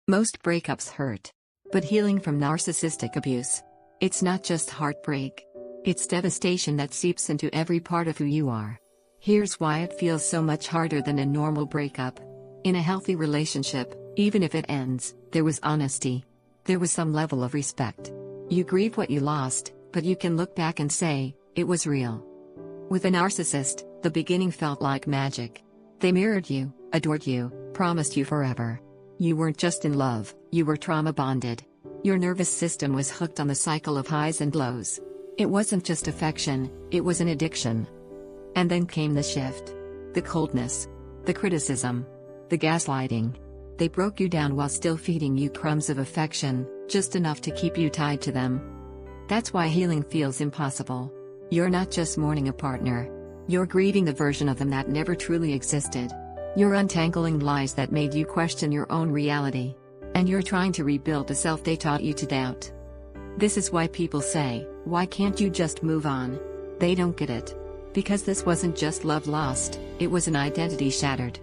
Most breakups hurt. But healing from narcissistic abuse, it's not just heartbreak. It's devastation that seeps into every part of who you are. Here's why it feels so much harder than a normal breakup. In a healthy relationship, even if it ends, there was honesty. There was some level of respect. You grieve what you lost, but you can look back and say, it was real. With a narcissist, the beginning felt like magic. They mirrored you, adored you, promised you forever. You weren't just in love, you were trauma bonded. Your nervous system was hooked on the cycle of highs and lows. It wasn't just affection, it was an addiction. And then came the shift. The coldness. The criticism. The gaslighting. They broke you down while still feeding you crumbs of affection, just enough to keep you tied to them. That's why healing feels impossible. You're not just mourning a partner. You're grieving the version of them that never truly existed. You're untangling lies that made you question your own reality. And you're trying to rebuild the self they taught you to doubt. This is why people say, why can't you just move on? They don't get it. Because this wasn't just love lost, it was an identity shattered.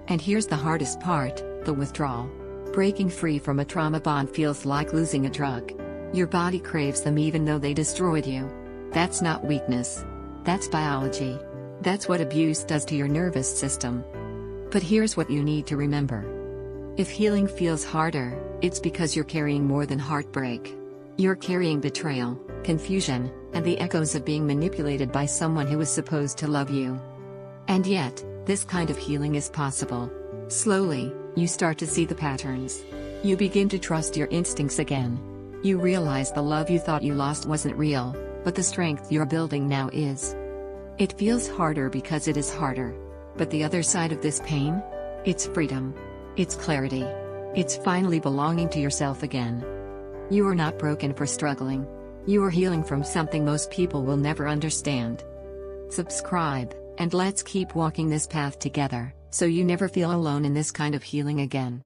And here's the hardest part, the withdrawal. Breaking free from a trauma bond feels like losing a drug. Your body craves them even though they destroyed you. That's not weakness. That's biology. That's what abuse does to your nervous system. But here's what you need to remember. If healing feels harder, it's because you're carrying more than heartbreak. You're carrying betrayal, confusion, and the echoes of being manipulated by someone who was supposed to love you. And yet, this kind of healing is possible. Slowly, you start to see the patterns. You begin to trust your instincts again. You realize the love you thought you lost wasn't real, but the strength you're building now is. It feels harder because it is harder. But the other side of this pain? It's freedom. It's clarity. It's finally belonging to yourself again. You are not broken for struggling. You are healing from something most people will never understand. Subscribe, and let's keep walking this path together, so you never feel alone in this kind of healing again.